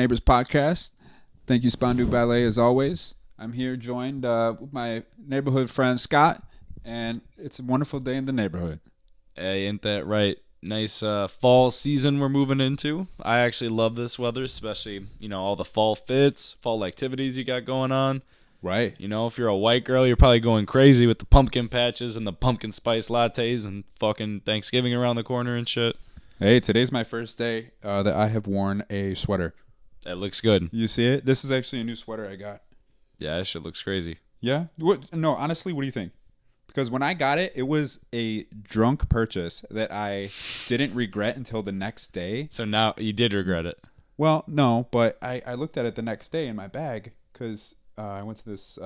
Neighbors podcast. Thank you, Spandu Ballet, as always. I'm here joined with my neighborhood friend, Scott, and it's a wonderful day in the neighborhood. Hey, ain't that right? Nice fall season we're moving into. I actually love this weather, especially, all the fall fits, fall activities you got going on. Right. If you're a white girl, you're probably going crazy with the pumpkin patches and the pumpkin spice lattes and fucking Thanksgiving around the corner and shit. Hey, today's my first day that I have worn a sweater. That looks good. You see it? This is actually a new sweater I got. Yeah, that shit looks crazy. Yeah? What? No, honestly, what do you think? Because when I got it, it was a drunk purchase that I didn't regret until the next day. So now you did regret it. Well, no, but I looked at it the next day in my bag because I went to this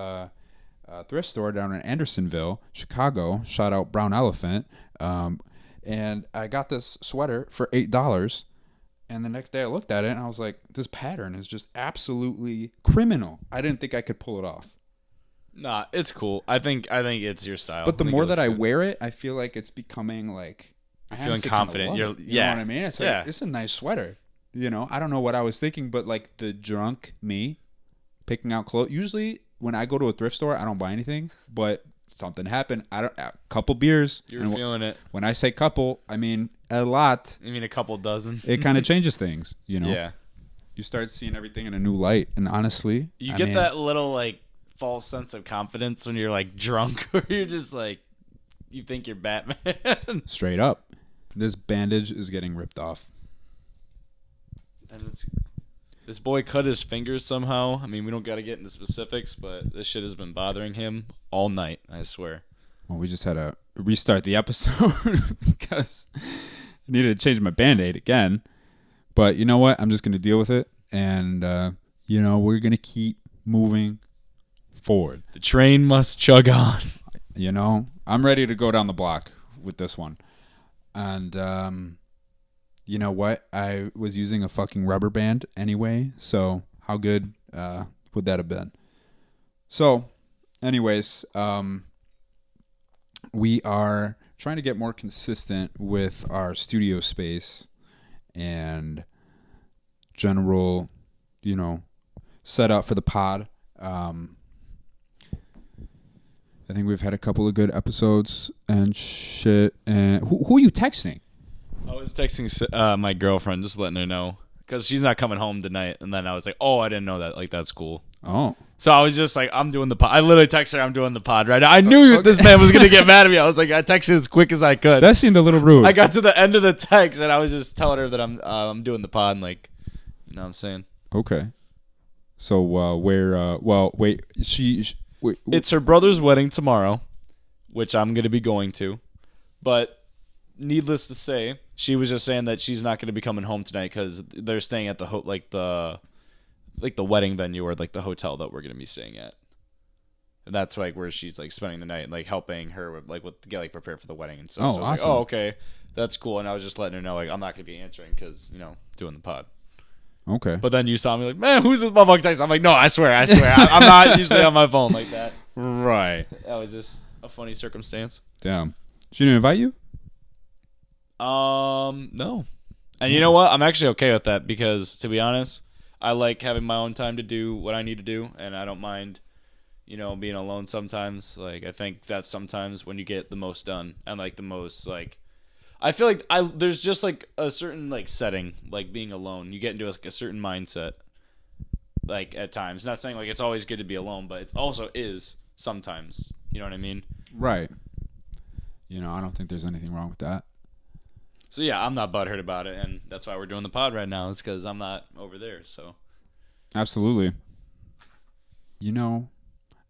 thrift store down in Andersonville, Chicago. Shout out Brown Elephant. And I got this sweater for $8. And the next day I looked at it and I was like, this pattern is just absolutely criminal. I didn't think I could pull it off. Nah, it's cool. I think it's your style. But the more that I wear it, I feel like it's becoming like I'm feeling confident. You know what I mean? It's like it's a nice sweater. I don't know what I was thinking, but like the drunk me picking out clothes. Usually when I go to a thrift store, I don't buy anything, but something happened. A couple beers. You're feeling it. When I say couple, I mean a lot. You mean a couple dozen? It kind of changes things, Yeah. You start seeing everything in a new light, and honestly, you get that little like false sense of confidence when you're like drunk, or you're just like you think you're Batman. Straight up, this bandage is getting ripped off. And this boy cut his fingers somehow. I mean, we don't got to get into specifics, but this shit has been bothering him all night, I swear. Well, we just had to restart the episode because I needed to change my Band-Aid again. But you know what? I'm just going to deal with it. And, we're going to keep moving forward. The train must chug on. I'm ready to go down the block with this one. And, you know what? I was using a fucking rubber band anyway. So how good would that have been? So, anyways, we are trying to get more consistent with our studio space and general, setup for the pod. I think we've had a couple of good episodes and shit. And who are you texting? I was texting my girlfriend, just letting her know, because she's not coming home tonight. And then I was like, oh, I didn't know that. Like, that's cool. Oh. So I was just like, I'm doing the pod. I literally texted her, I'm doing the pod right now. I knew this man was going to get mad at me. I was like, I texted as quick as I could. That seemed a little rude. I got to the end of the text, and I was just telling her that I'm doing the pod, and like, you know what I'm saying? Okay. So wait. Wait. It's her brother's wedding tomorrow, which I'm going to be going to. But needless to say, she was just saying that she's not going to be coming home tonight because they're staying at the the wedding venue or like the hotel that we're going to be staying at. And that's like where she's like spending the night, like helping her with to get like prepared for the wedding and stuff. Oh, so I was awesome. like, oh, okay, that's cool. And I was just letting her know like I'm not going to be answering because doing the pod. Okay. But then you saw me like, man, who's this motherfucker texting? I'm like, no, I swear, I'm not usually on my phone like that. Right. That was just a funny circumstance. Damn. She didn't invite you? No. And you know what? I'm actually okay with that because, to be honest, I like having my own time to do what I need to do, and I don't mind, being alone sometimes. Like, I think that's sometimes when you get the most done and, like, the most, like, I feel like there's just, like, a certain, like, setting, like, being alone. You get into, like, a certain mindset, like, at times. Not saying, like, it's always good to be alone, but it also is sometimes. You know what I mean? Right. I don't think there's anything wrong with that. So, yeah, I'm not butthurt about it, and that's why we're doing the pod right now. It's because I'm not over there, so. Absolutely.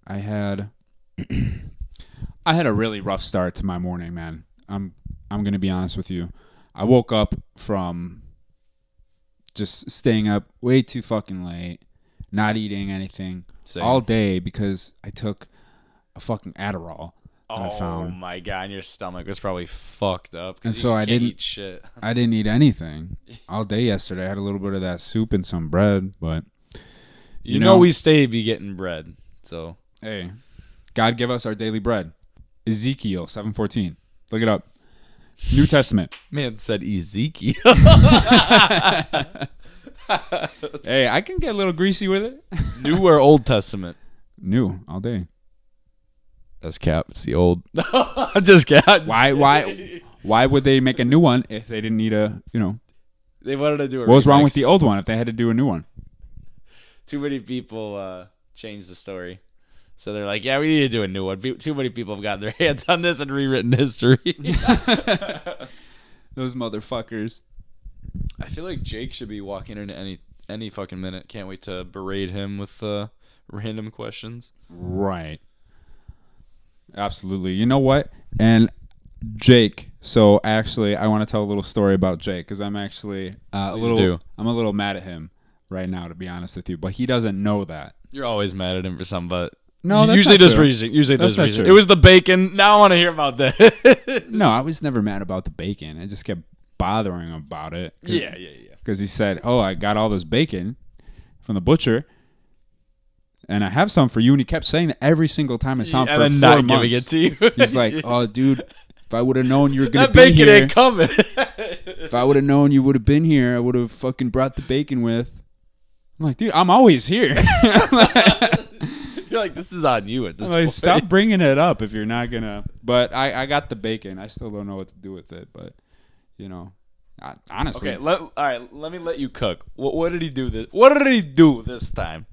I had a really rough start to my morning, man. I'm going to be honest with you. I woke up from just staying up way too fucking late, not eating anything all day because I took a fucking Adderall. Oh my god! And your stomach was probably fucked up. And so I didn't eat shit. I didn't eat anything all day yesterday. I had a little bit of that soup and some bread, but you know we stay be getting bread. So hey, God give us our daily bread. Ezekiel 7:14. Look it up. New Testament. Man said Ezekiel. Hey, I can get a little greasy with it. New or Old Testament? New all day. That's cap. It's the old. I'm just kidding. Why would they make a new one if they didn't need a, They wanted to do it. What was wrong with the old one if they had to do a new one? Too many people changed the story. So they're like, yeah, we need to do a new one. Too many people have gotten their hands on this and rewritten history. Those motherfuckers. I feel like Jake should be walking in any fucking minute. Can't wait to berate him with random questions. Right. Absolutely. You know what? And Jake. So actually, I want to tell a little story about Jake because I'm actually I'm a little mad at him right now, to be honest with you. But he doesn't know that. You're always mad at him for something, but no, that's usually not there's true. reason. Usually That's there's not reason. true. It was the bacon. Now I want to hear about that. No, I was never mad about the bacon. I just kept bothering him about it. Yeah. Because he said, "Oh, I got all this bacon from the butcher, and I have some for you." And he kept saying that every single time I saw him And for then 4 not months. giving it to you. He's like, "Oh, dude, if I would have known you were gonna that be bacon here, ain't coming. if I would have known you would have been here, I would have fucking brought the bacon with." I'm like, dude, I'm always here. You're like, this is on you at this I'm like, point. stop bringing it up if you're not gonna. But I got the bacon. I still don't know what to do with it. But honestly, Okay, all right. Let me let you cook. What did he do this? What did he do this time?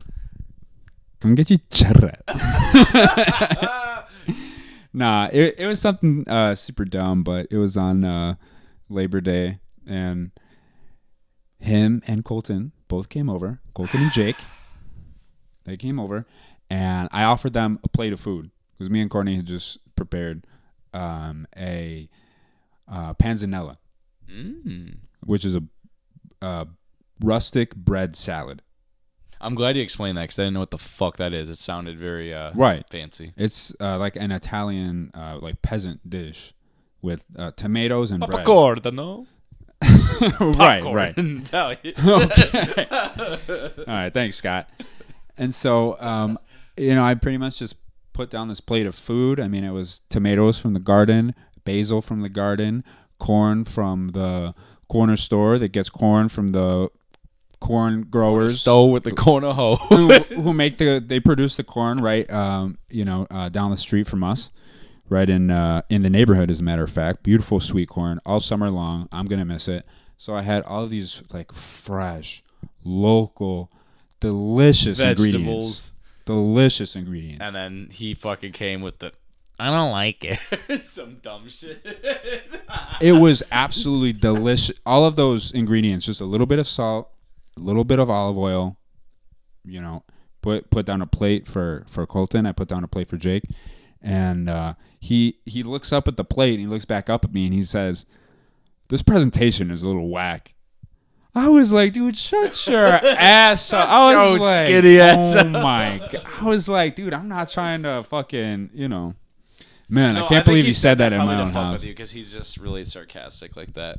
come get your churra. Nah, it was something super dumb, but it was on Labor Day, and him and Colton both came over. Colton and Jake, they came over, and I offered them a plate of food because me and Courtney had just prepared a panzanella, which is a rustic bread salad. I'm glad you explained that because I didn't know what the fuck that is. It sounded very Right. fancy. It's like an Italian like peasant dish with tomatoes and bread. Popcorn, Right. Italian. Okay. All right, thanks, Scott. And so, I pretty much just put down this plate of food. I mean, it was tomatoes from the garden, basil from the garden, corn from the corner store that gets corn from the corn growers. Stole with the corner hoe. They produce the corn right, down the street from us. Right in the neighborhood, as a matter of fact. Beautiful sweet corn all summer long. I'm gonna miss it. So I had all of these like fresh, local, delicious Vegetables. Delicious ingredients. And then he fucking came with the, I don't like it. Some dumb shit. It was absolutely delicious. All of those ingredients, just a little bit of salt, a little bit of olive oil. Put down a plate for Colton. I put down a plate for Jake. And he looks up at the plate and he looks back up at me and he says, "This presentation is a little whack." I was like, dude, shut your ass up. I was like, skinny ass. Oh my God. I was like, dude, I'm not trying to fucking, Man, No, I can't believe he said that in probably my to own fuck house. with you because he's just really sarcastic like that.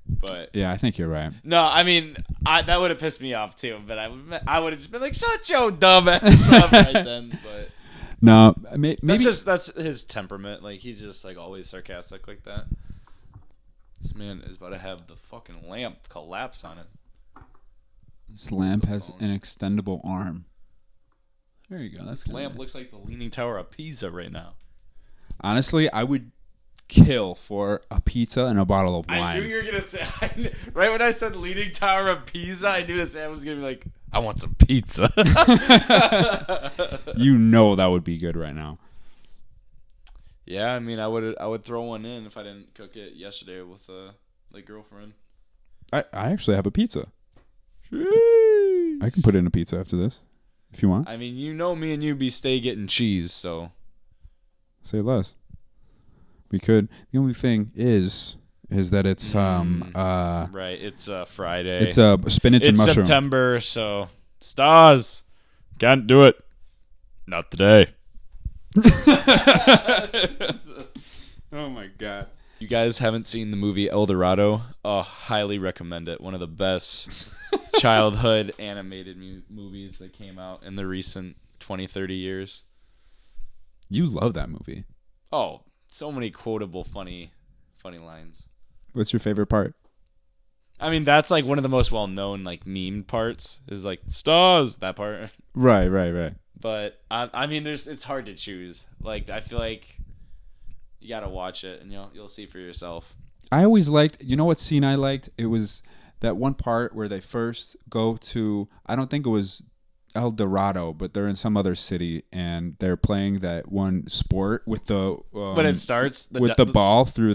But Yeah, I think you're right. no, I mean, that would have pissed me off too. But I would have just been like, shut your dumb ass up right then. But No, maybe that's his temperament. Like he's just like always sarcastic like that. This man is about to have the fucking lamp collapse on him. this lamp has an extendable arm. There you go. This lamp looks like the Leaning Tower of Pisa right now. Honestly, I would kill for a pizza and a bottle of wine. I knew you were gonna say right when I said Leaning Tower of Pisa. I knew that Sam was gonna be like, "I want some pizza." That would be good right now. Yeah, I mean, I would throw one in if I didn't cook it yesterday with like girlfriend. I actually have a pizza. I can put in a pizza after this if you want. I mean, me and you be stay getting cheese, so Say less. We could. The only thing is that it's right. It's Friday. It's spinach and it's mushroom. September, so stars can't do it. Not today. Oh my God. You guys haven't seen the movie El Dorado? Oh, highly recommend it. One of the best childhood animated movies that came out in the recent 20, 30 years. You love that movie. Oh, so many quotable, funny lines. What's your favorite part? I mean, that's like one of the most well-known like meme parts is like stars, that part. Right. But I mean, it's hard to choose. Like I feel like you gotta watch it and you'll see for yourself. I always liked, you know what scene I liked? It was that one part where they first go to, I don't think it was El Dorado, but they're in some other city and they're playing that one sport with the But it starts with the ball through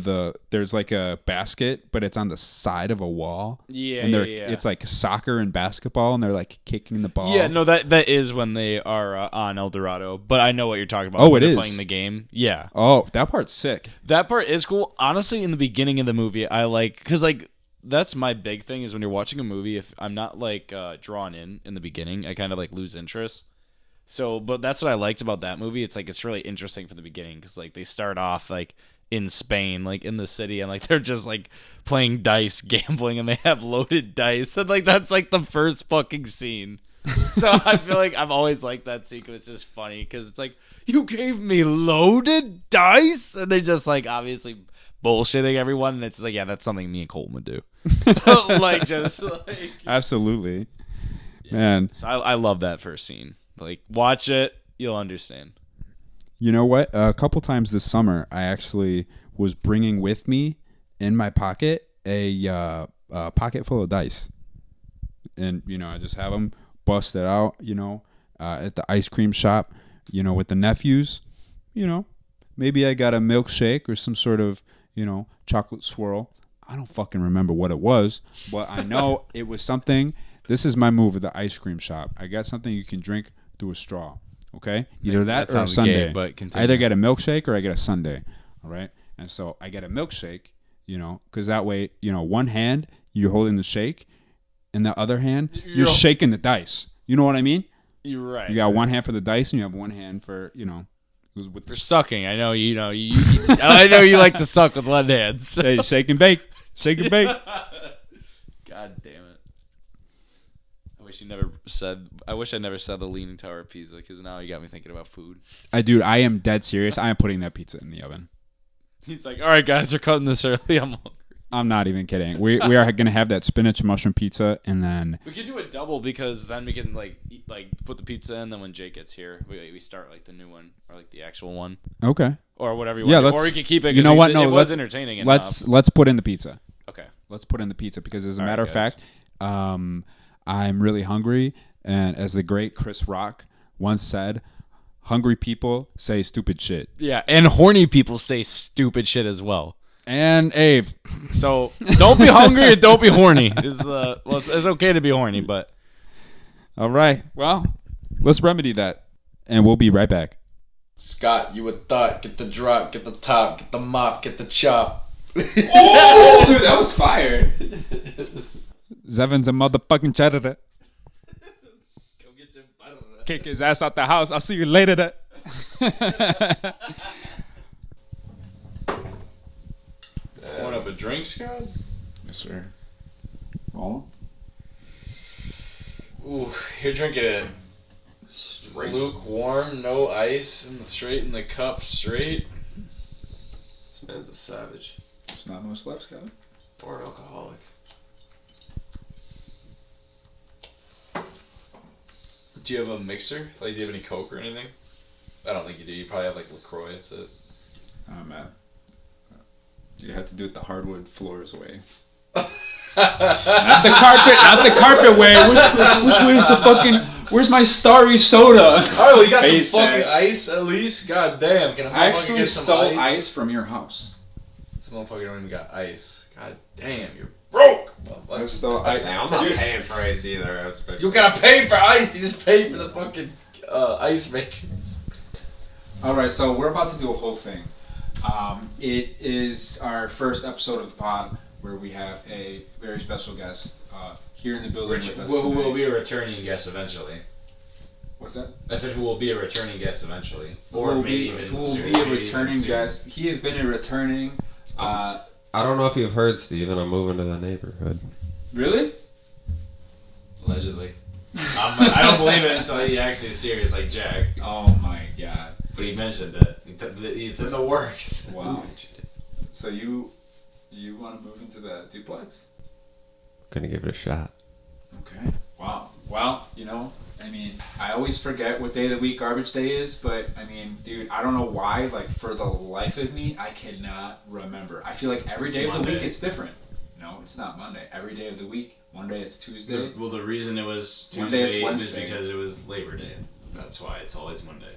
there's like a basket, but it's on the side of a wall. Yeah, and yeah. It's like soccer and basketball, and they're like kicking the ball. Yeah, no, that is when they are on El Dorado. But I know what you're talking about. Oh, when it they're is playing the game. Yeah. Oh, that part's sick. That part is cool. Honestly, in the beginning of the movie, I like because like. That's my big thing is when you're watching a movie, if I'm not like drawn in the beginning, I kind of like lose interest. So, but that's what I liked about that movie. It's like it's really interesting from the beginning because like they start off like in Spain, like in the city, and like they're just like playing dice, gambling, and they have loaded dice, and like that's like the first fucking scene. So I feel like I've always liked that sequence. It's just funny because it's like you gave me loaded dice, and they're just like obviously bullshitting everyone, and it's like, yeah, that's something me and Colton would do. Like, just like absolutely, yeah. Man. So I love that first scene. Like, watch it, you'll understand. You know what? A couple times this summer, I actually was bringing with me in my pocket a pocket full of dice, and I just have them busted out. At the ice cream shop, with the nephews. Maybe I got a milkshake or some sort of chocolate swirl. I don't fucking remember what it was, but I know it was something. This is my move at the ice cream shop. I got something you can drink through a straw. Okay? Either that or a sundae. But I either get a milkshake or I get a sundae. All right? And so I get a milkshake, because that way, one hand you're holding the shake, and the other hand you're shaking the dice. You know what I mean? You're right. You got one hand for the dice, and you have one hand for, with for sucking. I know you I know you like to suck with one hand. So. Hey, shake and bake. Shake and bake. God damn it. I wish I never said the Leaning Tower of Pisa because now you got me thinking about food. Dude, I am dead serious. I am putting that pizza in the oven. He's like, all right, guys, we're cutting this early. I'm hungry. I'm not even kidding. We are going to have that spinach mushroom pizza, and then we could do a double because then we can put the pizza in. Then when Jake gets here, we start like the new one or like the actual one. Okay. Or whatever you want. Yeah, or we can keep it. You know what? No, it was entertaining. Let's put in the pizza. Okay. Let's put in the pizza because, as a matter of fact, I'm really hungry, and as the great Chris Rock once said, hungry people say stupid shit. Yeah, and horny people say stupid shit as well. And Ave. So don't be hungry and don't be horny. It's okay to be horny, but all right. Well, let's remedy that, and we'll be right back. Scott, you would thought, get the drop, get the top, get the mop, get the chop. Oh, dude, that was fire. Zevin's a motherfucking cheddar. Come get some. I don't know. Kick his ass out the house. I'll see you later. Want up a drink, Scott? Yes, sir. Well, ooh, you're drinking it straight. Lukewarm, no ice, and straight in the cup, straight. This man's a savage. There's not much left, Scott. Or an alcoholic. Do you have a mixer? Like, do you have any Coke or anything? I don't think you do. You probably have like LaCroix. That's it. Oh man. You have to do it the hardwood floors way. Not the carpet way. Which way is the fucking? Where's my starry soda? Oh, we got some fucking ice at least. God damn! Can I actually stole ice from your house. This motherfucker don't even got ice. God damn, you're broke. I'm not paying for ice either. You gotta pay for ice. You just pay for the fucking ice makers. All right, so we're about to do a whole thing. It is our first episode of the pod where we have a very special guest here in the building with us. Who will be a returning guest eventually? What's that? I said who will be a returning guest eventually. Who will be a returning guest. He has been a returning. I don't know if you've heard, Steven. I'm moving to the neighborhood. Really? Allegedly. I don't believe it until he actually is serious like Jack. Oh my god. But he mentioned it. It's in the works. Wow. So you want to move into the duplex? Gonna give it a shot. Okay. Wow. Well, I mean, I always forget what day of the week garbage day is, but I mean, dude, I don't know why. Like, for the life of me, I cannot remember. I feel like every day of the week it's different. No, it's not Monday. Every day of the week. One day it's Tuesday. Well, the reason it was One day it's Tuesday is Wednesday. because it was Labor Day. That's why it's always Monday.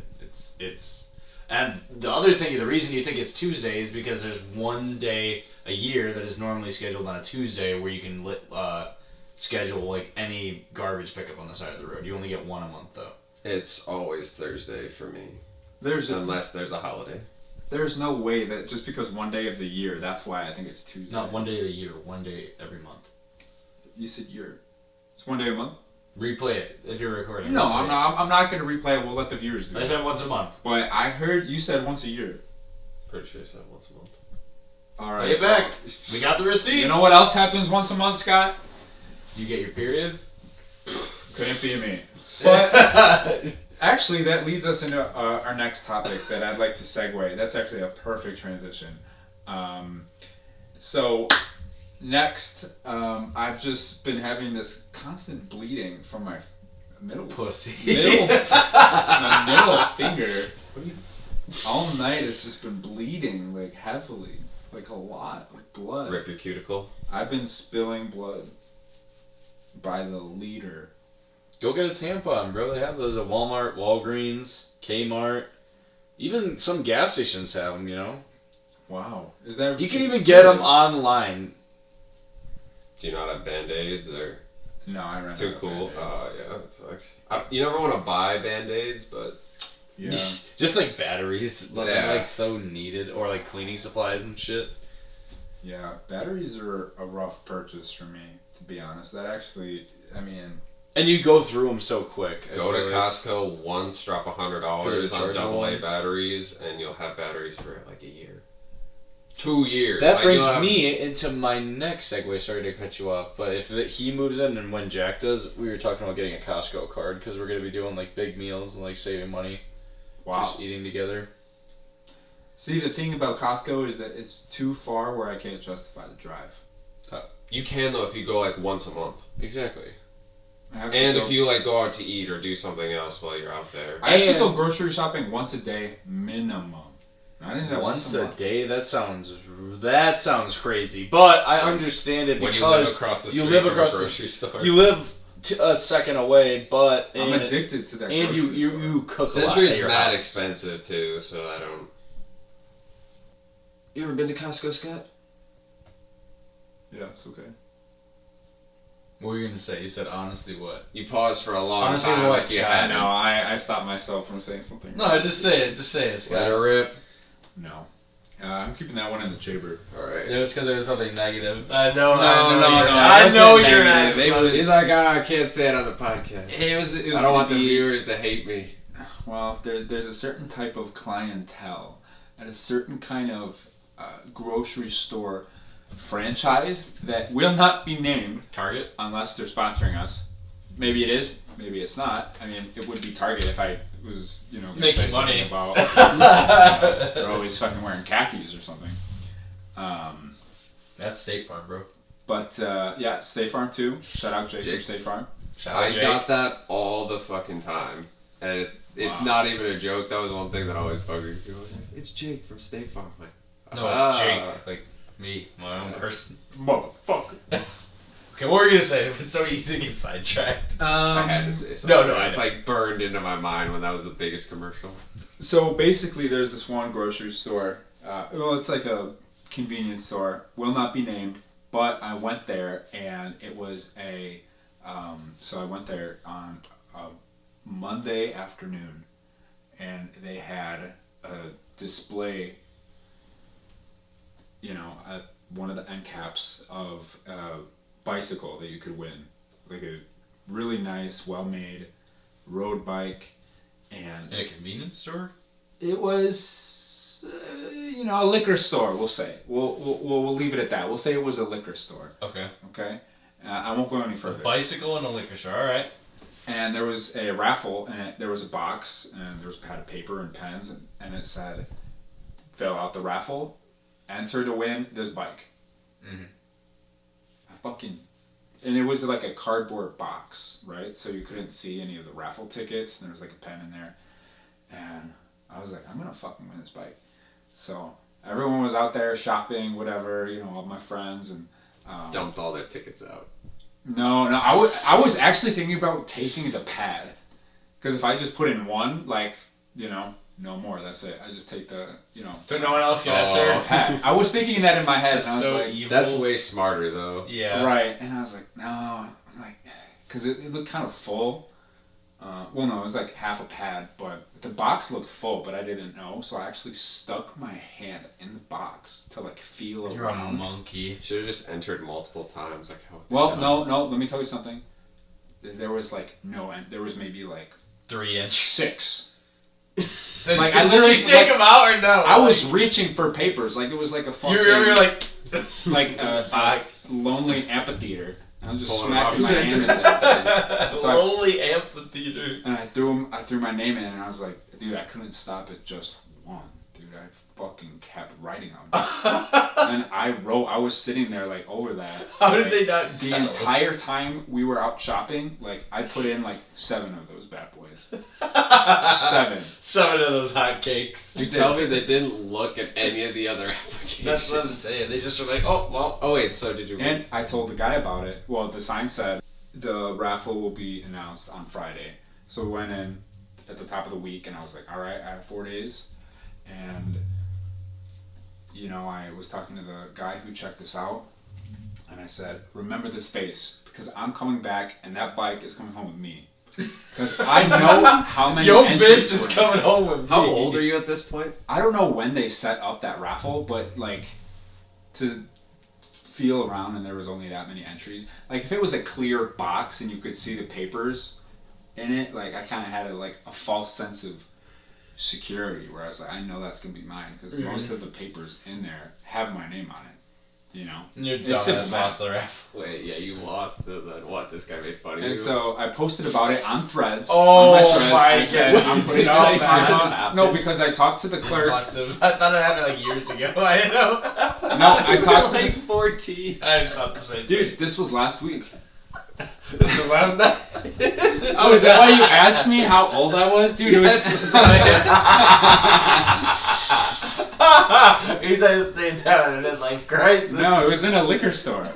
It's and the other thing, the reason you think it's Tuesday is because there's one day a year that is normally scheduled on a Tuesday where you can schedule like any garbage pickup on the side of the road. You only get one a month though. It's always Thursday for me. Unless there's a holiday. There's no way that just because one day of the year, that's why I think it's Tuesday. Not one day a year, one day every month. You said year. It's one day a month? Replay it if you're recording. No, I'm not going to replay it. We'll let the viewers do I it. just have once a month. But I heard you said once a year. Pretty sure I said once a month. All right. Play it back. We got the receipts. You know what else happens once a month, Scott? You get your period. Couldn't be me. But actually, that leads us into our next topic that I'd like to segue. That's actually a perfect transition. So, next, I've just been having this constant bleeding from my middle Pussy. my middle finger. All night it's just been bleeding like heavily, like a lot, like blood. Rip your cuticle. I've been spilling blood by the liter. Go get a tampon, bro. They have those at Walmart, Walgreens, Kmart. Even some gas stations have them, you know? Wow. Is that... You can even get them online. Do you not have Band-Aids or... No, I ran Too out of cool. Band-Aids. Yeah, that sucks. You never want to buy Band-Aids, but... Yeah. Just like batteries, Yeah. like so needed, or like cleaning supplies and shit. Yeah, batteries are a rough purchase for me, to be honest. That actually, I mean... And you go through them so quick. Go to Costco once, drop $100 For the on rechargeable AA ones. batteries, and you'll have batteries for like a year. 2 years. That Like, brings you'll have- me into my next segue. Sorry to cut you off, but if he moves in and when Jack does, we were talking about getting a Costco card because we're gonna be doing like big meals and like saving money, Wow. just eating together. See, the thing about Costco is that it's too far where I can't justify the drive. You can though if you go like once a month. Exactly. I have to And go, if you like go out to eat or do something else while you're out there. I have to And- go grocery shopping once a day, minimum. Not even that Once once a a month. day, that sounds crazy, but I understand it When because you live across the street live from across a the- grocery store. you live a second away, but I'm and, addicted to that and grocery store. you cook a lot Century's at your mad house. expensive too, so I don't. You ever been to Costco, Scott? Yeah, it's okay. What were you gonna say? You said honestly what? You paused for a long Honestly, time. what, Like you Scott? had No, I stopped myself from saying something. No, just say it. Just say it. Let her rip. No. I'm keeping that one in the chamber. All right. It was because there was something negative. I know. No, I it know wasn't you're negative. asking. It was- He's like, I can't say it on the podcast. It was I don't gonna want the be- viewers to hate me. Well, there's a certain type of clientele at a certain kind of grocery store franchise that will not be named Target. unless they're sponsoring us. Maybe it is, maybe it's not. I mean, it would be Target if I was, gonna Making say something money. about they're always fucking wearing khakis or something. That's State Farm, bro. But yeah, State Farm too. Shout out Jake from Jake. State Farm. Shout I out Jake. got that all the fucking time. And it's Wow. not even a joke. That was one thing that always bugged me. People were like, it's Jake from State Farm. I'm like, No, it's Jake. Like me, my own person. Motherfucker. Okay, what were you gonna say? It's so easy to get sidetracked. I had to say something. no, I it's know. like burned into my mind when that was the biggest commercial. So basically, there's this one grocery store. Well, it's like a convenience store. Will not be named. But I went there, and it was a. So I went there on a Monday afternoon, and they had a display. At one of the end caps of a bicycle that you could win, like a really nice, well-made road bike, and In a convenience store? it was, a liquor store. We'll say we'll leave it at that. We'll say it was a liquor store. Okay. Okay, I won't go any A further. bicycle and a liquor store. All right. And there was a raffle, and there was a box, and there was a pad of paper and pens, and it said, "Fill out the raffle, enter to win this bike." Mhm. I fucking and it was like a cardboard box, right? So you couldn't see any of the raffle tickets, and there was like a pen in there. And I was like, I'm gonna fucking win this bike. So everyone was out there shopping, whatever, all my friends, and Dumped all their tickets out. No, I was actually thinking about taking the pad, because if I just put in one, like, no more. That's it. I just take the, So no one else can enter. pad. I was thinking that in my head, and I was so like, evil. That's way smarter though. Yeah. right. And I was like, no. I'm like, because it looked kind of full. Well, no, it was like half a pad, but the box looked full, but I didn't know, so I actually stuck my hand in the box to like feel You're around. a monkey. Should have just entered multiple times, like how. Well, no. Let me tell you something. There was like no end. There was maybe like 3 inch. 6. So Like, I I literally literally- take like, them out or no? I was reaching for papers, like it was like a fucking You're like. like a lonely amphitheater. And I was just Pulling 'em smacking out. my hand in this thing. So I- Lonely amphitheater. And I threw my name in, and I was like, dude, I couldn't stop at just one. Dude, I fucking kept writing on it. And I was sitting there like over that. How did like, they not the tell? entire time we were out shopping, like I put in like 7 of those bad boys. 7. 7 of those hot cakes. You tell me they didn't look at any of the other applications. That's what I'm saying. They just were like, oh, well. Oh wait, so did you? And I told the guy about it. Well, the sign said the raffle will be announced on Friday. So we went in at the top of the week, and I was like, all right, I have 4 days. And, I was talking to the guy who checked this out, and I said, remember this face, because I'm coming back, and that bike is coming home with me. Because I know how many Yo, entries bitch is were- coming home with me. How old are you at this point? I don't know when they set up that raffle, but like to feel around and there was only that many entries. Like if it was a clear box and you could see the papers in it, like I kind of had a false sense of security where I was like, I know that's gonna be mine because most of the papers in there have my name on it. And your It's simple dumbass math. lost the raffle. Wait, yeah, you lost. Then what? This guy made fun of you. And so I posted about it on Threads. Oh on Threads. my I said, God. I'm putting No, this that on- just happened. No, because I talked to the clerk. Must have. I thought it happened like years ago. I didn't know. No, I talked to like the 14. I thought the same. dude. This was last week. This was last night. Oh, is that why you asked me how old I was? Dude, it was... He's like staying down in a midlife crisis. No, it was in a liquor store.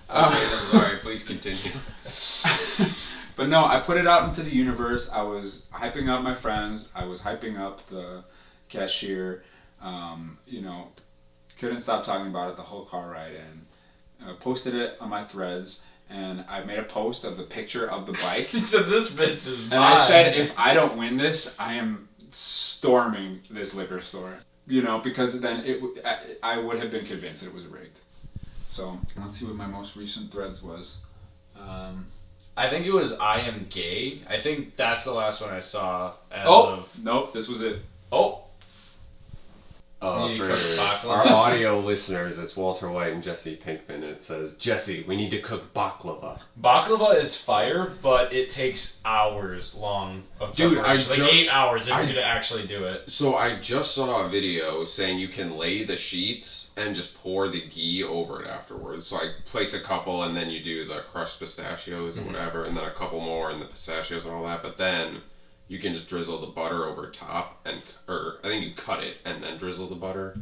I'm sorry. Please continue. But no, I put it out into the universe. I was hyping up my friends. I was hyping up the cashier. Couldn't stop talking about it the whole car ride. And posted it on my Threads. And I made a post of the picture of the bike. So this bitch is And I said, if I don't win this, I am storming this liquor store. Because then I would have been convinced that it was rigged. So let's see what my most recent Threads was. I think it was I am gay. I think that's the last one I saw as of. Nope, this was it. Oh. You For cook baklava? our audio listeners, it's Walter White and Jesse Pinkman, and it says, Jesse, we need to cook baklava. Baklava is fire, but it takes hours long of Dude, preparation. 8 hours if you're gonna actually do it. So I just saw a video saying you can lay the sheets and just pour the ghee over it afterwards. So I place a couple, and then you do the crushed pistachios and whatever, and then a couple more, and the pistachios and all that, but then you can just drizzle the butter over top, or I think you cut it and then drizzle the butter,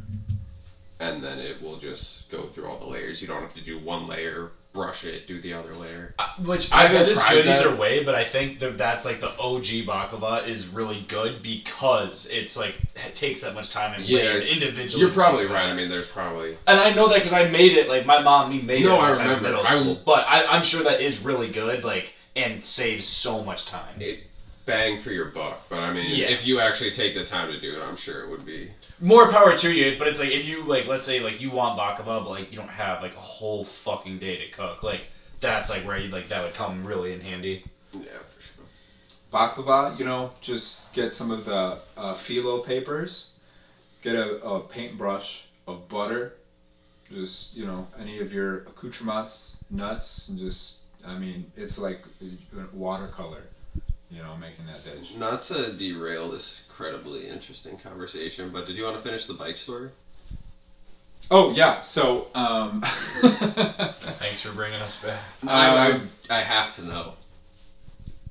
and then it will just go through all the layers. You don't have to do one layer, brush it, do the other layer. Which I I haven't bet is tried good that. either way, but I think that's like the OG baklava is really good because it's like it takes that much time and layered individually. You're probably right. I mean, there's probably... And I know that because I made it, like my mom made No, it I when I was in remember. middle school. But I'm sure that is really good, like, and saves so much time. It bang for your buck, but I mean, Yeah. if you actually take the time to do it, I'm sure it would be... More power to you, but it's like if you like, let's say like you want baklava, but like you don't have like a whole fucking day to cook, like that's like where you like that would come really in handy. Yeah, for sure. Baklava, just get some of the phyllo papers, get a paintbrush of butter, just, any of your accoutrements, nuts, and just, it's like watercolor, making that dish. Not to derail this incredibly interesting conversation, but did you want to finish the bike story? Oh yeah, so Thanks for bringing us back. I have to know.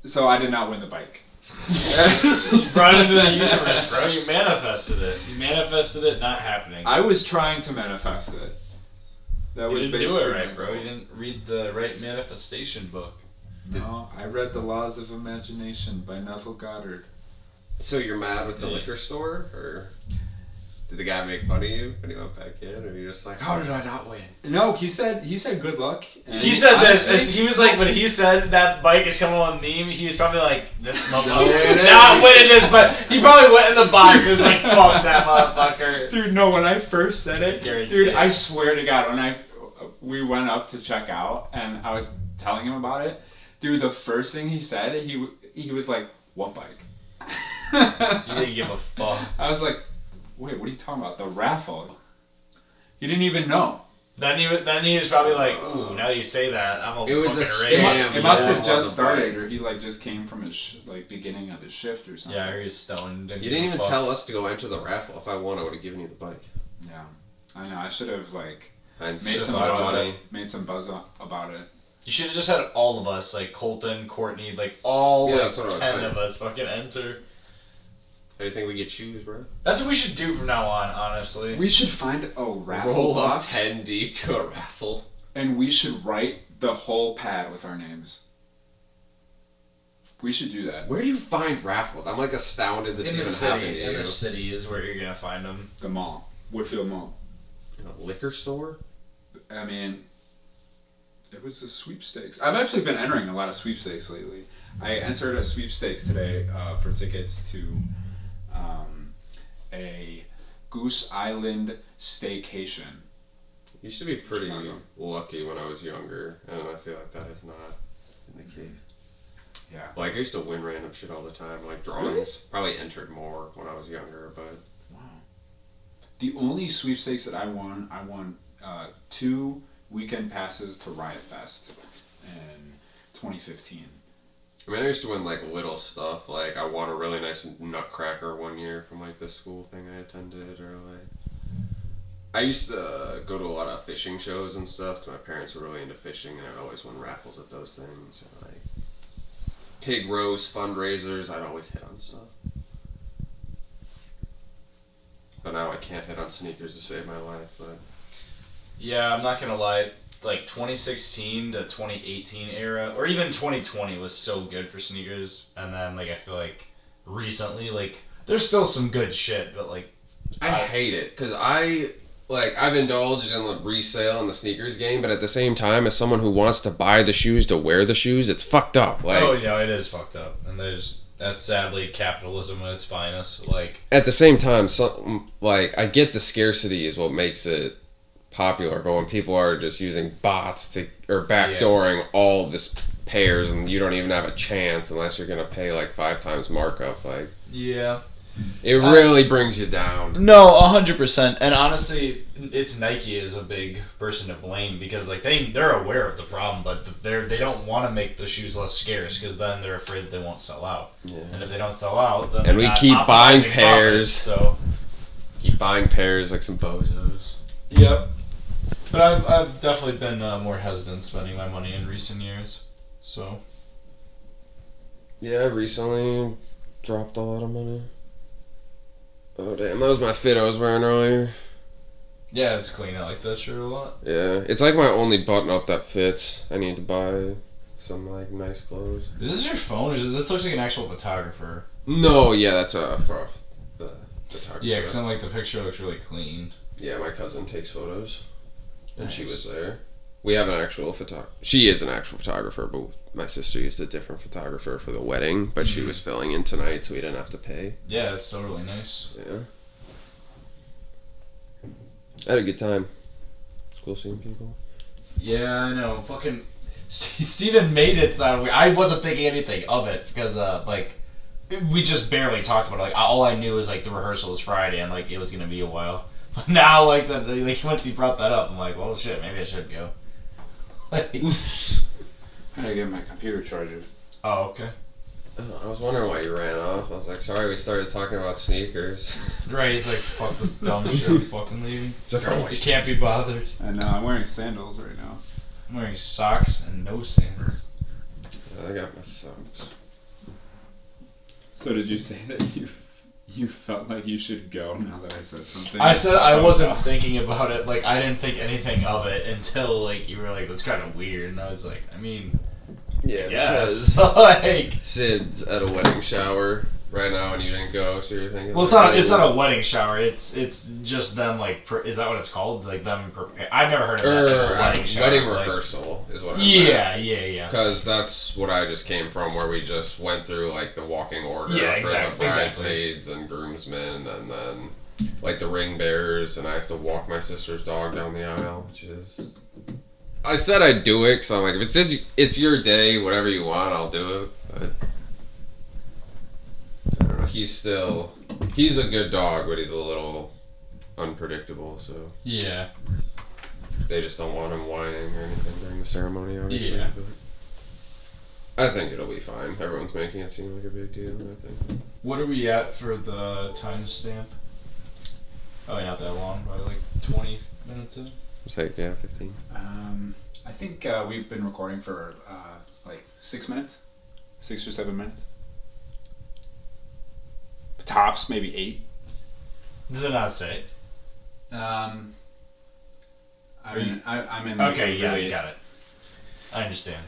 so I did not win the bike. You brought it into the universe, bro. You manifested it. You manifested it not happening. I was trying to manifest it. That You was didn't do basically it right, my bro. goal. You didn't read the right manifestation book. No, I read The Laws of Imagination by Neville Goddard. So you're mad with the liquor store, or did the guy make fun of you when he went back in, or you're just like, how did I not win? No, he said good luck. And He said this. honestly, He was like, when he said that bike is coming on meme, he was probably like, this motherfucker it is is. not winning this, but he probably went in the box and was like, fuck that motherfucker. Dude, no, when I first said it, Guaranteed dude, it. I swear to God, when we went up to check out and I was telling him about it, dude, the first thing he said, he was like, what bike? You didn't give a fuck. I was like, wait, what are you talking about? The raffle. He didn't even know. Then he was probably like, ooh, now that you say that, I'm It was a fucking scam. rage. It must yeah, have just on the started, bike. or he like just came from his beginning of his shift or something. Yeah, he was stoned. You didn't even tell us to go enter the raffle. If I won, I would have given you the bike. Yeah, I know. I should have like Heinz made should've some thought buzz, about it. about it. You should have just had all of us, like Colton, Courtney, like all Yeah, like that's what I was 10 saying. of us fucking enter. How do you think we get shoes, bro? That's what we should do from now on, honestly. We should find a raffle Roll up box, 10 deep to a raffle. and we should write the whole pad with our names. We should do that. Where do you find raffles? I'm like astounded this in the even happened to city, you. in the city is where you're gonna find them. The mall, Woodfield Mall. In a liquor store? I mean, it was a sweepstakes. I've actually been entering a lot of sweepstakes lately. I entered a sweepstakes today for tickets to a Goose Island staycation. Used to be pretty Chicago. lucky when I was younger, and I feel like that is not in the case. Yeah. Like, I used to win random shit all the time, like drawings. Probably entered more when I was younger, but... Wow. The only sweepstakes that I won 2 weekend passes to Riot Fest in 2015. I mean, I used to win, like, little stuff. Like, I won a really nice nutcracker one year from, like, the school thing I attended, or, like... I used to go to a lot of fishing shows and stuff, because my parents were really into fishing, and I'd always win raffles at those things, or, like... pig roast fundraisers, I'd always hit on stuff. But now I can't hit on sneakers to save my life, but... Yeah, I'm not gonna lie. Like 2016 to 2018 era, or even 2020 was so good for sneakers, and then like I feel like recently, like there's still some good shit, but like I hate it, because I've indulged in the resale and the sneakers game, but at the same time, as someone who wants to buy the shoes to wear the shoes, it's fucked up. Like, oh yeah, it is fucked up, and that's sadly capitalism at its finest. Like at the same time, I get the scarcity is what makes it popular, but when people are just using bots or backdooring all of this pairs, and you don't even have a chance unless you're gonna pay like 5 times markup, like yeah, it really brings you down. no, 100%. And honestly, it's Nike is a big person to blame because like they're aware of the problem, but they don't want to make the shoes less scarce because then they're afraid that they won't sell out. Yeah. And if they don't sell out, then And they're we not keep buying optimizing pairs. profits, so Keep buying pairs like some bozos. yep. But I've definitely been more hesitant spending my money in recent years. So Yeah, I recently dropped a lot of money. Oh damn, that was my fit I was wearing earlier. yeah, it's clean. I like that shirt a lot. Yeah, it's like my only button up that fits. I need to buy some like nice clothes. Is this your phone? Or this looks like an actual photographer? No, yeah, that's for the photographer. Yeah, because like the picture looks really clean. Yeah, my cousin takes photos, and she Nice. was there. We have an actual photographer. She is an actual photographer, but my sister used a different photographer for the wedding. But she was filling in tonight, so we didn't have to pay. Yeah, it's still really nice. Yeah, I had a good time. It's cool seeing people. Yeah, I know. Fucking Steven made it sound weird. I wasn't thinking anything of it because like we just barely talked about it. Like all I knew was like the rehearsal was Friday and like it was gonna be a while. But now like once he brought that up, I'm like, well shit, maybe I should go. Like, I gotta get my computer charger. oh okay. I was wondering why you ran off. I was like, sorry, we started talking about sneakers. Right, he's like, fuck this dumb shit, I'm fucking leaving. It's like, oh, He can't be bothered. I know. I'm wearing sandals right now. I'm wearing socks and no sandals. I got my socks. So did you say that you felt like you should go now that I said something? I said I wasn't thinking about it. Like, I didn't think anything of it until, like, you were like, that's kind of weird. And I was like, I mean, Yeah, yes. Like, Sid's at a wedding shower right now and you didn't go, so you're thinking... well, like, it's not a wedding shower. It's just them, like, is that what it's called? Like, them prepare. I've never heard of that term, wedding shower. Wedding like, rehearsal is what I meant. Yeah. Because that's what I just came from, where we just went through, like, the walking order Yeah, for exactly, the bridesmaids and groomsmen, and then, like, the ring bearers, and I have to walk my sister's dog down the aisle, which is... I said I'd do it, because I'm like, if it's your day, whatever you want, I'll do it, but... I don't know, he's a good dog, but he's a little unpredictable, so... Yeah. They just don't want him whining or anything during the ceremony, obviously. Yeah. But I think it'll be fine. Everyone's making it seem like a big deal, I think. What are we at for the timestamp? Oh, not that long. Probably like 20 minutes in. It's like, yeah, 15. I think we've been recording for like 6 minutes, 6 or 7 minutes. Tops, maybe 8. Does it not say? I'm in Okay, like yeah, really I got it. I understand.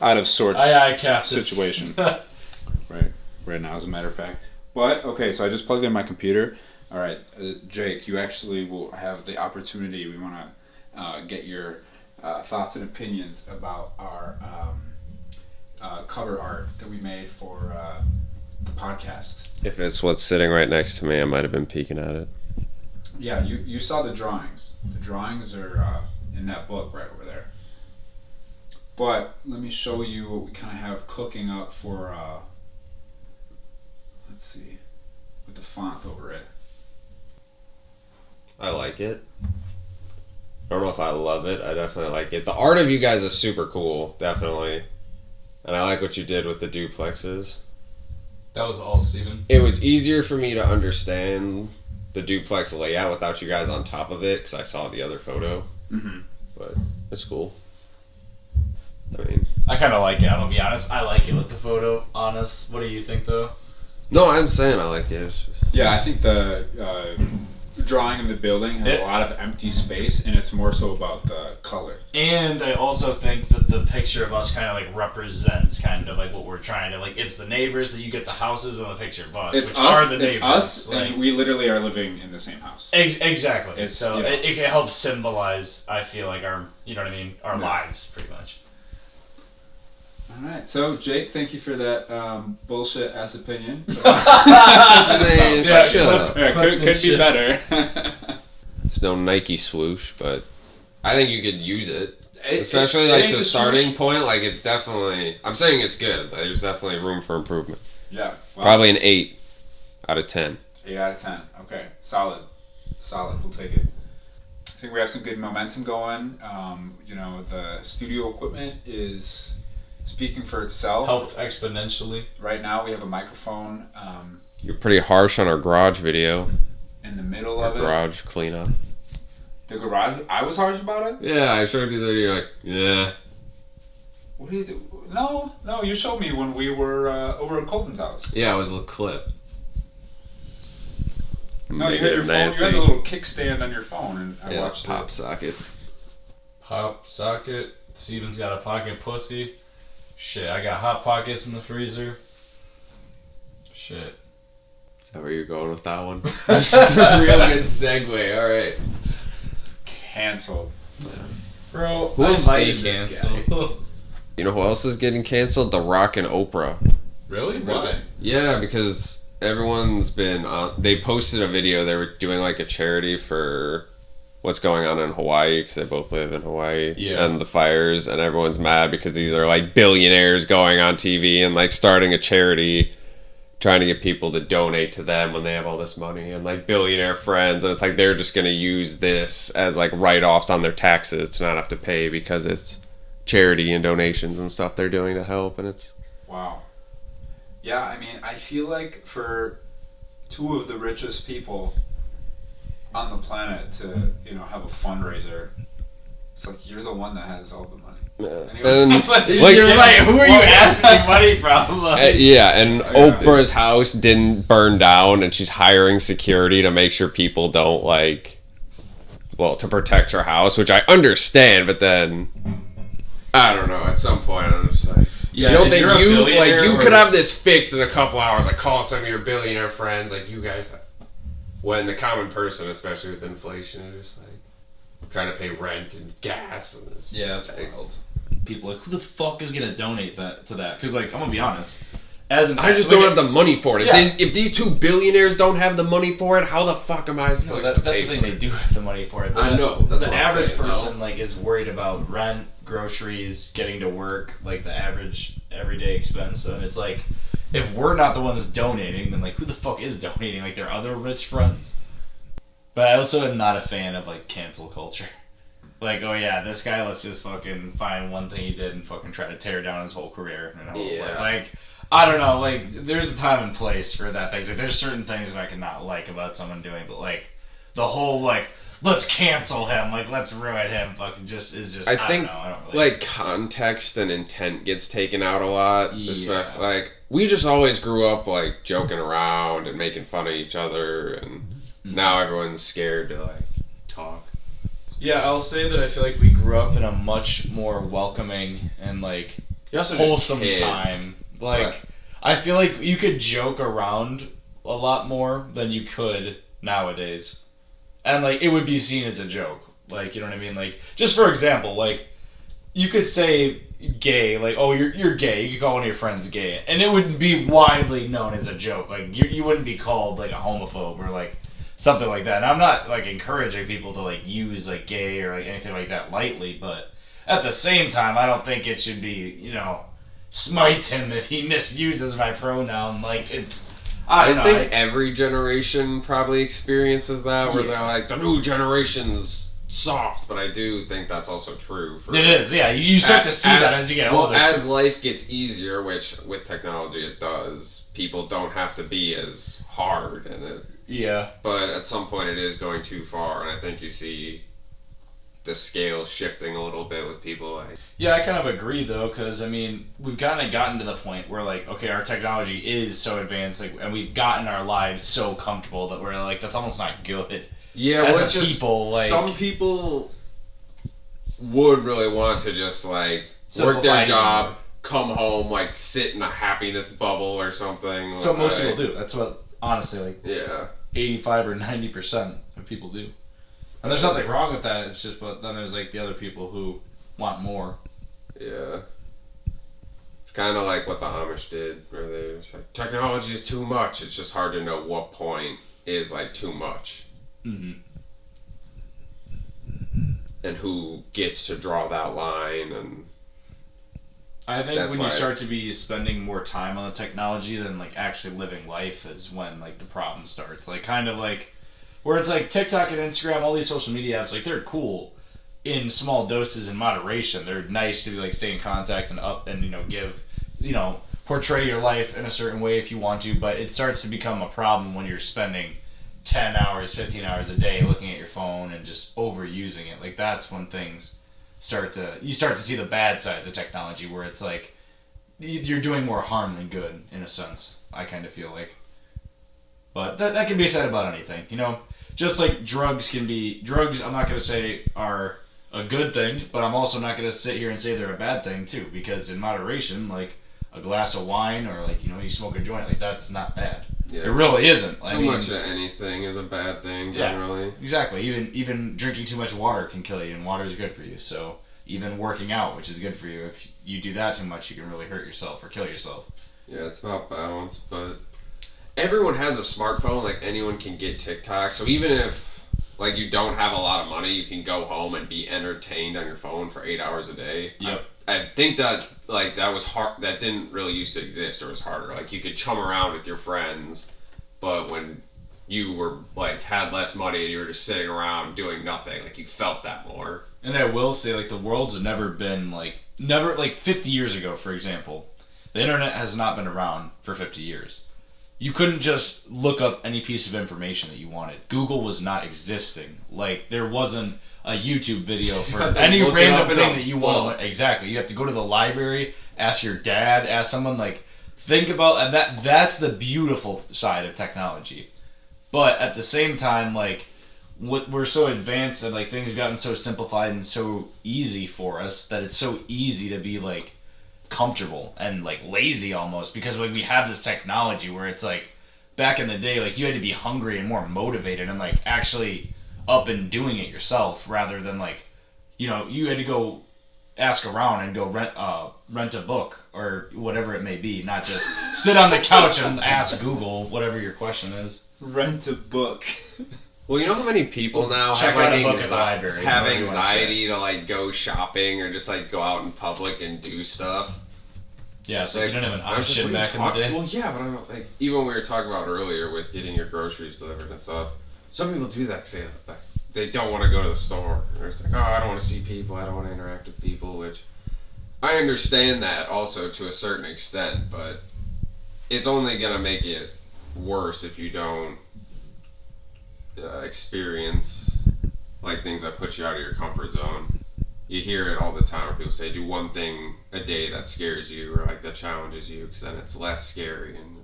out of sorts I capped situation right now, as a matter of fact. But okay, so I just plugged in my computer. All right, Jake, you actually will have the opportunity. We want to get your thoughts and opinions about our cover art that we made for the podcast. If it's what's sitting right next to me, I might have been peeking at it. Yeah, you saw the drawings. The drawings are in that book right over there. But let me show you what we kind of have cooking up for, let's see, with the font over it. I like it. I don't know if I love it. I definitely like it. The art of you guys is super cool, definitely. And I like what you did with the duplexes. That was all Steven. It was easier for me to understand the duplex layout without you guys on top of it, because I saw the other photo. Mm-hmm. But it's cool. I mean, I kind of like it. I'm gonna be honest. I like it with the photo. Honest. What do you think, though? no, I'm saying I like it. It's just, Yeah, I think the drawing of the building has a lot of empty space, and it's more so about the color. And I also think that the picture of us kind of like represents kind of like what we're trying to like. It's the neighbors that you get the houses and the picture of us, It's which us. are the neighbors. It's us, like, and we literally are living in the same house. exactly. It's, So you know. it can help symbolize. I feel like our, you know what I mean, our Yeah. lives pretty much. All right, so Jake, thank you for that bullshit ass opinion. man, Yeah, shut up. Yeah, could be shit. better. It's no Nike swoosh, but I think you could use it. Especially it like ain't the the starting swoosh. point, like it's definitely. I'm saying it's good. There's definitely room for improvement. Yeah, wow. Probably an 8 out of 10. 8 out of 10. Okay, solid. We'll take it. I think we have some good momentum going. The studio equipment is speaking for itself. Helped exponentially. Right now, we have a microphone You're pretty harsh on our garage video. in the middle Our of it. garage cleanup. The garage. I was harsh about it. Yeah, I showed you that. You're like, yeah. What do you do? No. You showed me when we were over at Colton's house. Yeah, it was a clip. No, you had your phone. Nancy. You had the little kickstand on your phone, and I watched pop it. socket. Pop socket. Steven's got a pocket pussy. Shit, I got hot pockets in the freezer. Shit. Is that where you're going with that one? That's a real good segue. All right. Canceled. Bro, Who I invited stay this canceled. You know who else is getting canceled? The Rock and Oprah. Really? Why? Yeah, because everyone's been they posted a video. They were doing like a charity for what's going on in Hawaii, because they both live in Hawaii. Yeah. And the fires, and everyone's mad because these are like billionaires going on TV and like starting a charity, trying to get people to donate to them when they have all this money and like billionaire friends, and it's like they're just going to use this as like write-offs on their taxes to not have to pay because it's charity and donations and stuff they're doing to help, and it's Wow. Yeah, I mean, I feel like for two of the richest people on the planet to, have a fundraiser, it's like you're the one that has all the money. And You're right. Who are you asking money from? yeah, and Yeah. Oprah's house didn't burn down, and she's hiring security to make sure people don't to protect her house, which I understand. But then, I don't know. At some point, I'm just like, Yeah, you don't if think you're a billionaire you or- could have this fixed in a couple hours? Like, call some of your billionaire friends, like you guys. When the common person, especially with inflation, is just like trying to pay rent and gas. And Yeah, that's wild. People like, who the fuck is gonna donate that to that? Because like, I'm gonna be honest, I just don't have the money for it. Yeah. If these two billionaires don't have the money for it, how the fuck am I supposed to that's pay the thing. for They it? do have the money for it. I know. That's the what I'm average saying, person though. is worried about rent, groceries, getting to work, like the average everyday expense. And it's like, if we're not the ones donating, then like, who the fuck is donating? Like their other rich friends. But I also am not a fan of like cancel culture. Like, oh yeah, this guy, let's just fucking find one thing he did and fucking try to tear down his whole career and whole life. Like, I don't know, like, there's a time and place for that thing. Like, there's certain things that I cannot like about someone doing, but like, the whole like, let's cancel him, like, let's ruin him, fucking I think don't know, I don't really. like context and intent gets taken out a lot. Yeah. Like we just always grew up like joking around and making fun of each other, and now everyone's scared to like talk. Yeah, I'll say that I feel like we grew up in a much more welcoming and like You're also just wholesome kids. time. Like, Right. I feel like you could joke around a lot more than you could nowadays, and like it would be seen as a joke. Like, you know what I mean? Like, just for example, like you could say gay, like, oh, you're gay. You could call one of your friends gay, and it would be widely known as a joke. Like, you wouldn't be called like a homophobe or like something like that. And I'm not like encouraging people to like use like gay or like anything like that lightly, but at the same time, I don't think it should be, smite him if he misuses my pronoun. Like, it's, I don't know. think every generation probably experiences that, where Yeah. they're like, the new generation's soft, but I do think that's also true. For It is, yeah. You start to see that as you get older. As life gets easier, which with technology it does, people don't have to be as hard and as. Yeah. But at some point, it is going too far, and I think you see the scale shifting a little bit with people. Like, Yeah, I kind of agree though, because I mean, we've kind of gotten to the point where like, okay, our technology is so advanced, like, and we've gotten our lives so comfortable that we're like, that's almost not good. yeah, As well, a it's just people, like- some people would really want to just like work Simplify their it. job, come home, like sit in a happiness bubble or something. That's what most like, people do. That's what, honestly, like, Yeah. 85 or 90% of people do. And there's nothing wrong with that. It's just, but then there's like the other people who want more. Yeah. It's kind of like what the Amish did, where they're just like, technology is too much. It's just hard to know what point is like too much. Mm-hmm. And who gets to draw that line. And I think That's when you why- start to be spending more time on the technology than like actually living life is when like the problem starts. Like kind of like where it's like TikTok and Instagram, all these social media apps, like they're cool in small doses in moderation. They're nice to like stay in contact and up and give portray your life in a certain way if you want to, but it starts to become a problem when you're spending 10 hours, 15 hours a day looking at your phone and just overusing it. Like that's when things start to see the bad sides of technology where it's like you're doing more harm than good in a sense. I kind of feel like, but that can be said about anything, just like drugs. I'm not going to say are a good thing, but I'm also not going to sit here and say they're a bad thing too, because in moderation, like a glass of wine or like you smoke a joint, like that's not bad. yeah, It really isn't. too much of anything is a bad thing, generally. Yeah, exactly. Even drinking too much water can kill you, and water is good for you. So even working out, which is good for you, if you do that too much, you can really hurt yourself or kill yourself. Yeah, it's about balance, but everyone has a smartphone. Like, anyone can get TikTok. So even if, like, you don't have a lot of money, you can go home and be entertained on your phone for 8 hours a day. Yep. I think that, like, that was hard. That didn't really used to exist, or was harder. Like, you could chum around with your friends, but when you were, like, had less money and you were just sitting around doing nothing, like, you felt that more. And I will say, like, the world's never 50 years ago, for example, The internet has not been around for 50 years. You couldn't just look up any piece of information that you wanted. Google was not existing. Like, there wasn't a YouTube video for any random thing that you want. Exactly. You have to go to the library, ask your dad, ask someone, like, think about, and that's the beautiful side of technology. But at the same time, like, we're so advanced and, like, things have gotten so simplified and so easy for us that it's so easy to be, like, comfortable and, like, lazy almost, because like we have this technology where it's like back in the day, like, you had to be hungry and more motivated and, like, actually up and doing it yourself, rather than, like, you know, you had to go ask around and go rent a book or whatever it may be, not just sit on the couch and ask Google whatever your question is. Rent a book. Well, you know how many people now Check have, out like, a book at the library. have Whatever you wanna anxiety to, like, go shopping or just, like, go out in public and do stuff? Yeah, so Like, you didn't have an I was just, option what are you back in the day. Well, yeah, but I'm like, even when we were talking about earlier with getting your groceries delivered and stuff, some people do that because they don't want to go to the store. Or it's like, oh, I don't want to see people, I don't want to interact with people, which I understand that also to a certain extent, but it's only going to make it worse if you don't experience, like, things that put you out of your comfort zone. You hear it all the time where people say, do one thing a day that scares you or, like, that challenges you, because then it's less scary. And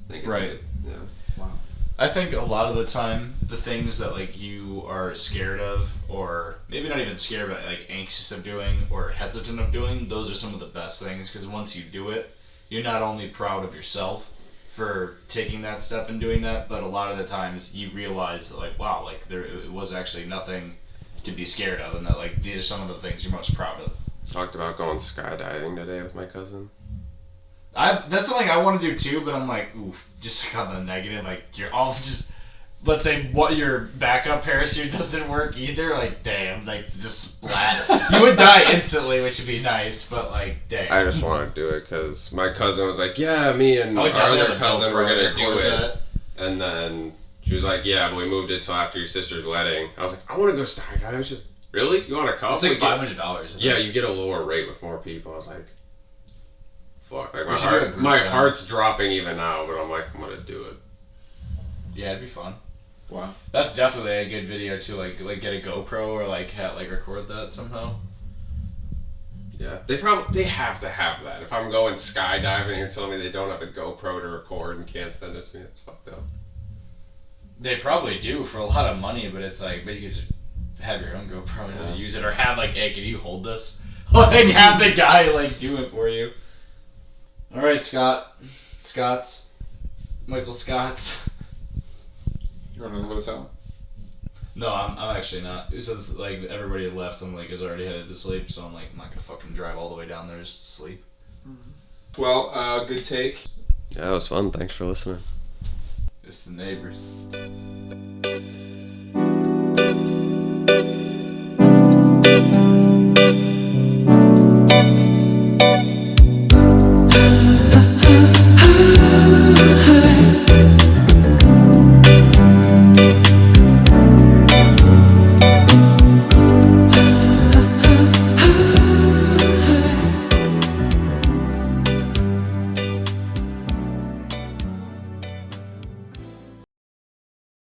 I think it's Right. Yeah. Wow. I think a lot of the time, the things that, like, you are scared of, or maybe not even scared, but, like, anxious of doing or hesitant of doing, those are some of the best things, because once you do it, you're not only proud of yourself for taking that step and doing that, but a lot of the times you realize that, like, wow, like, it was actually nothing to be scared of, and that, like, these are some of the things you're most proud of. Talked about going skydiving today with my cousin. That's something I want to do too, but I'm like, oof, just like on the negative, like, you're all just, let's say your backup parachute doesn't work either, like, damn, like, just splat. You would die instantly, which would be nice, but, like, damn. I just want to do it because my cousin was like, yeah, me and our other cousin were going to do it. And then she was like, yeah, but we moved it till after your sister's wedding. I was like, I want to go skydiving. She's like, really? You want to come? It's like $500. Yeah, you get a lower rate with more people. I was like, fuck. Like, We my should heart's dropping even now, but I'm like, I'm going to do it. Yeah, it'd be fun. Wow. That's definitely a good video to, like get a GoPro or, like, record that somehow. Yeah, they have to have that. If I'm going skydiving and you're telling me they don't have a GoPro to record and can't send it to me, it's fucked up. They probably do for a lot of money, but it's like, but you could just have your own GoPro and just use it, or have, like, hey, can you hold this? Like, have the guy, like, do it for you. All right, Michael Scott's. You're going to the hotel? No, I'm actually not. Since, like, everybody had left and, like, is already headed to sleep, so I'm like, I'm not gonna fucking drive all the way down there just to sleep. Well, good take. Yeah, it was fun. Thanks for listening. It's the neighbors.